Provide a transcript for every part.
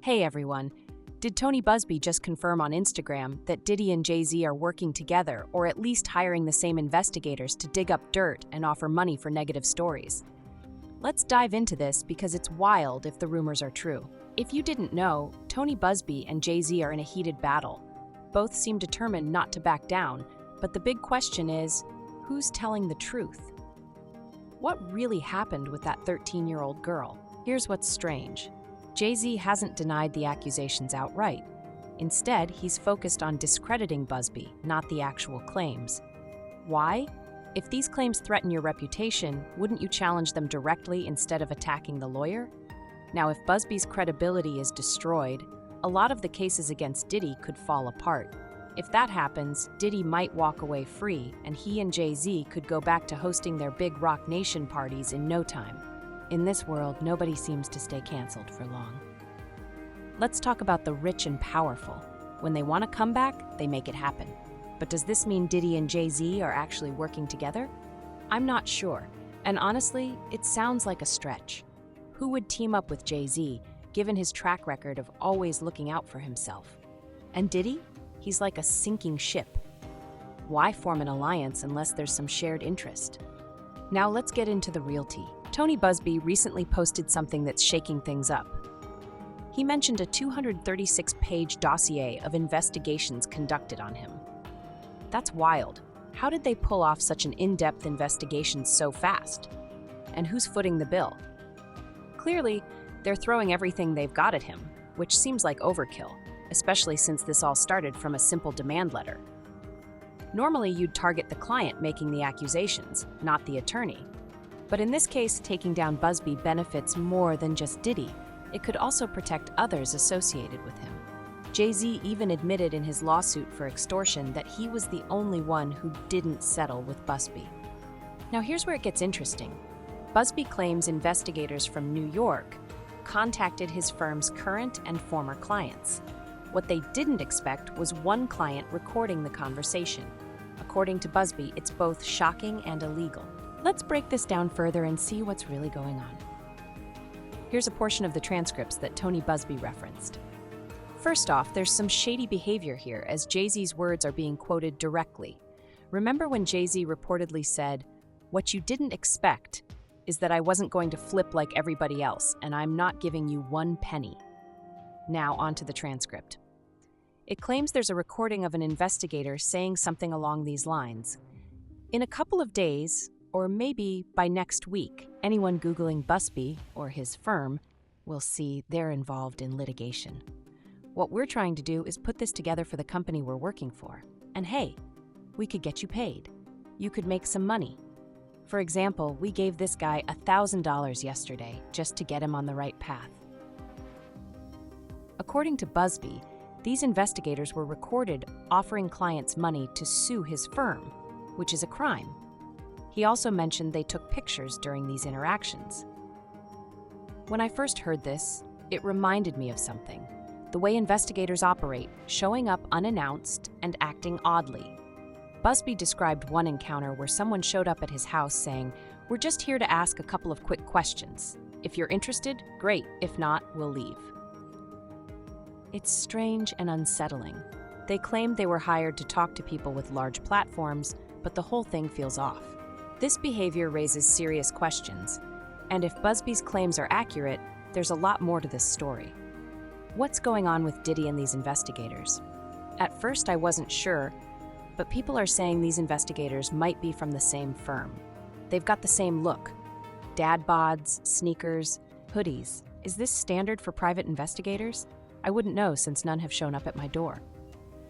Hey everyone, did Tony Buzbee just confirm on Instagram that Diddy and Jay-Z are working together or at least hiring the same investigators to dig up dirt and offer money for negative stories? Let's dive into this because it's wild if the rumors are true. If you didn't know, Tony Buzbee and Jay-Z are in a heated battle. Both seem determined not to back down, but the big question is, who's telling the truth? What really happened with that 13-year-old girl? Here's what's strange. Jay-Z hasn't denied the accusations outright. Instead, he's focused on discrediting Buzbee, not the actual claims. Why? If these claims threaten your reputation, wouldn't you challenge them directly instead of attacking the lawyer? Now, if Buzbee's credibility is destroyed, a lot of the cases against Diddy could fall apart. If that happens, Diddy might walk away free, and he and Jay-Z could go back to hosting their big Rock Nation parties in no time. In this world, nobody seems to stay canceled for long. Let's talk about the rich and powerful. When they want to come back, they make it happen. But does this mean Diddy and Jay-Z are actually working together? I'm not sure, and honestly, it sounds like a stretch. Who would team up with Jay-Z, given his track record of always looking out for himself? And Diddy? He's like a sinking ship. Why form an alliance unless there's some shared interest? Now let's get into the real tea. Tony Buzbee recently posted something that's shaking things up. He mentioned a 236-page dossier of investigations conducted on him. That's wild. How did they pull off such an in-depth investigation so fast? And who's footing the bill? Clearly, they're throwing everything they've got at him, which seems like overkill, especially since this all started from a simple demand letter. Normally, you'd target the client making the accusations, not the attorney. But in this case, taking down Buzbee benefits more than just Diddy. It could also protect others associated with him. Jay-Z even admitted in his lawsuit for extortion that he was the only one who didn't settle with Buzbee. Now here's where it gets interesting. Buzbee claims investigators from New York contacted his firm's current and former clients. What they didn't expect was one client recording the conversation. According to Buzbee, it's both shocking and illegal. Let's break this down further and see what's really going on. Here's a portion of the transcripts that Tony Buzbee referenced. First off, there's some shady behavior here as Jay-Z's words are being quoted directly. Remember when Jay-Z reportedly said, "What you didn't expect is that I wasn't going to flip like everybody else, and I'm not giving you one penny." Now onto the transcript. It claims there's a recording of an investigator saying something along these lines. In a couple of days, or maybe by next week, anyone Googling Buzbee or his firm will see they're involved in litigation. What we're trying to do is put this together for the company we're working for. And hey, we could get you paid. You could make some money. For example, we gave this guy $1,000 yesterday just to get him on the right path. According to Buzbee, these investigators were recorded offering clients money to sue his firm, which is a crime. He also mentioned they took pictures during these interactions. When I first heard this, it reminded me of something. The way investigators operate, showing up unannounced and acting oddly. Buzbee described one encounter where someone showed up at his house saying, "We're just here to ask a couple of quick questions. If you're interested, great. If not, we'll leave." It's strange and unsettling. They claimed they were hired to talk to people with large platforms, but the whole thing feels off. This behavior raises serious questions, and if Buzbee's claims are accurate, there's a lot more to this story. What's going on with Diddy and these investigators? At first I wasn't sure, but people are saying these investigators might be from the same firm. They've got the same look. Dad bods, sneakers, hoodies. Is this standard for private investigators? I wouldn't know since none have shown up at my door.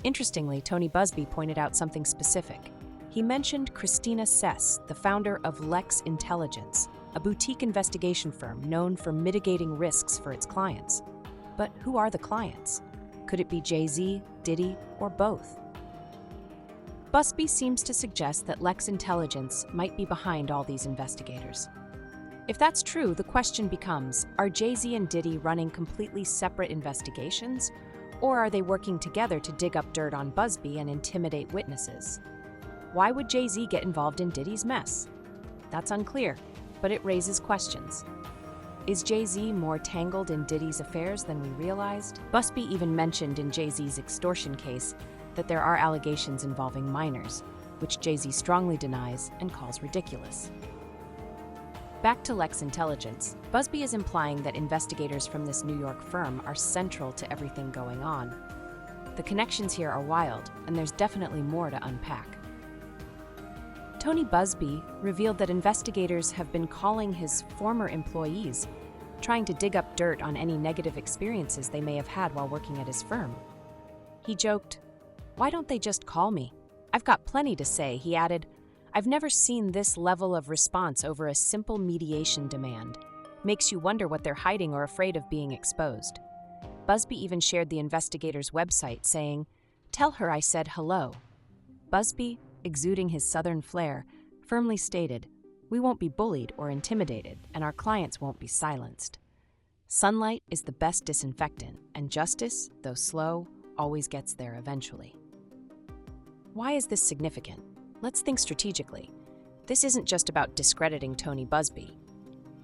Interestingly, Tony Buzbee pointed out something specific. He mentioned Christina Sess, the founder of Lex Intelligence, a boutique investigation firm known for mitigating risks for its clients. But who are the clients? Could it be Jay-Z, Diddy, or both? Buzbee seems to suggest that Lex Intelligence might be behind all these investigators. If that's true, the question becomes, are Jay-Z and Diddy running completely separate investigations, or are they working together to dig up dirt on Buzbee and intimidate witnesses? Why would Jay-Z get involved in Diddy's mess? That's unclear, but it raises questions. Is Jay-Z more tangled in Diddy's affairs than we realized? Buzbee even mentioned in Jay-Z's extortion case that there are allegations involving minors, which Jay-Z strongly denies and calls ridiculous. Back to Lex Intelligence, Buzbee is implying that investigators from this New York firm are central to everything going on. The connections here are wild, and there's definitely more to unpack. Tony Buzbee revealed that investigators have been calling his former employees, trying to dig up dirt on any negative experiences they may have had while working at his firm. He joked, "Why don't they just call me? I've got plenty to say," he added. "I've never seen this level of response over a simple mediation demand. Makes you wonder what they're hiding or afraid of being exposed." Buzbee even shared the investigator's website saying, "Tell her I said hello." Buzbee, exuding his southern flair, firmly stated, "We won't be bullied or intimidated, and our clients won't be silenced. Sunlight is the best disinfectant, and justice, though slow, always gets there eventually." Why is this significant? Let's think strategically. This isn't just about discrediting Tony Buzbee.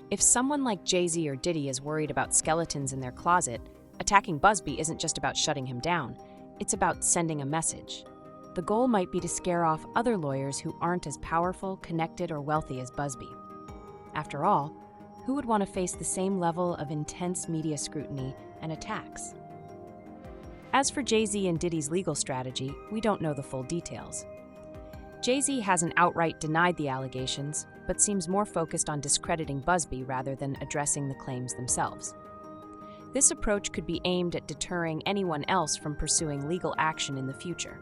If someone like Jay-Z or Diddy is worried about skeletons in their closet, attacking Buzbee isn't just about shutting him down, it's about sending a message. The goal might be to scare off other lawyers who aren't as powerful, connected, or wealthy as Buzbee. After all, who would want to face the same level of intense media scrutiny and attacks? As for Jay-Z and Diddy's legal strategy, we don't know the full details. Jay-Z hasn't outright denied the allegations, but seems more focused on discrediting Buzbee rather than addressing the claims themselves. This approach could be aimed at deterring anyone else from pursuing legal action in the future.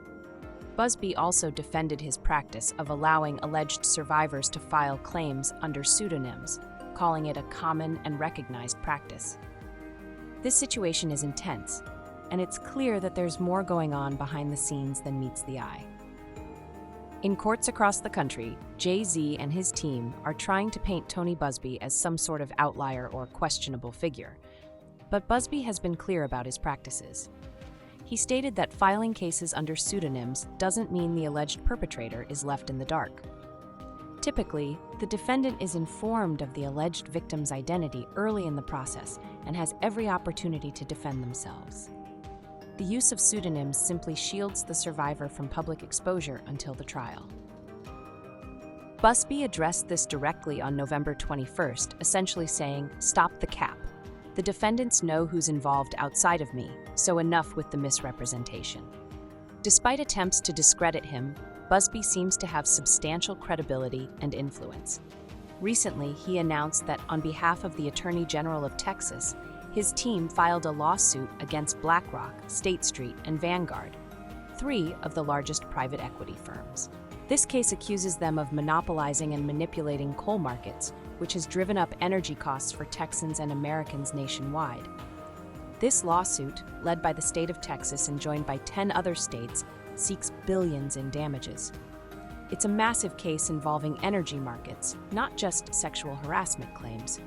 Buzbee also defended his practice of allowing alleged survivors to file claims under pseudonyms, calling it a common and recognized practice. This situation is intense, and it's clear that there's more going on behind the scenes than meets the eye. In courts across the country, Jay-Z and his team are trying to paint Tony Buzbee as some sort of outlier or questionable figure. But Buzbee has been clear about his practices. He stated that filing cases under pseudonyms doesn't mean the alleged perpetrator is left in the dark. Typically, the defendant is informed of the alleged victim's identity early in the process and has every opportunity to defend themselves. The use of pseudonyms simply shields the survivor from public exposure until the trial. Buzbee addressed this directly on November 21st, essentially saying, "Stop the cap. The defendants know who's involved outside of me, so enough with the misrepresentation." Despite attempts to discredit him, Buzbee seems to have substantial credibility and influence. Recently, he announced that on behalf of the Attorney General of Texas, his team filed a lawsuit against BlackRock, State Street, and Vanguard, three of the largest private equity firms. This case accuses them of monopolizing and manipulating coal markets, which has driven up energy costs for Texans and Americans nationwide. This lawsuit, led by the state of Texas and joined by 10 other states, seeks billions in damages. It's a massive case involving energy markets, not just sexual harassment claims.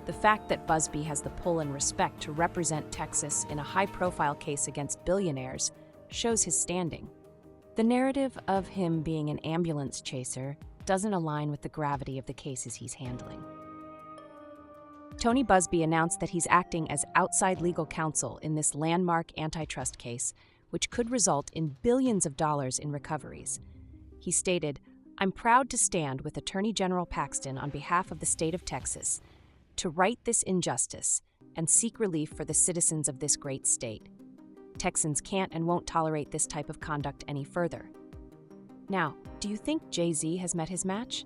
The fact that Buzbee has the pull and respect to represent Texas in a high-profile case against billionaires shows his standing. The narrative of him being an ambulance chaser doesn't align with the gravity of the cases he's handling. Tony Buzbee announced that he's acting as outside legal counsel in this landmark antitrust case, which could result in billions of dollars in recoveries. He stated, "I'm proud to stand with Attorney General Paxton on behalf of the state of Texas to right this injustice and seek relief for the citizens of this great state. Texans can't and won't tolerate this type of conduct any further." Now, do you think Jay-Z has met his match?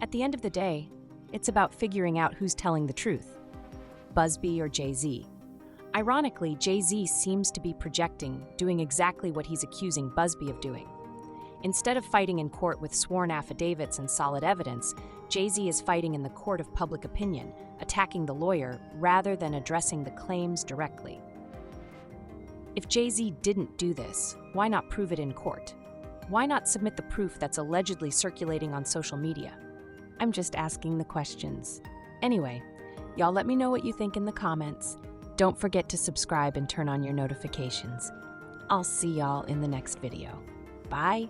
At the end of the day, it's about figuring out who's telling the truth, Buzbee or Jay-Z. Ironically, Jay-Z seems to be projecting, doing exactly what he's accusing Buzbee of doing. Instead of fighting in court with sworn affidavits and solid evidence, Jay-Z is fighting in the court of public opinion, attacking the lawyer rather than addressing the claims directly. If Jay-Z didn't do this, why not prove it in court? Why not submit the proof that's allegedly circulating on social media? I'm just asking the questions. Anyway, y'all let me know what you think in the comments. Don't forget to subscribe and turn on your notifications. I'll see y'all in the next video. Bye!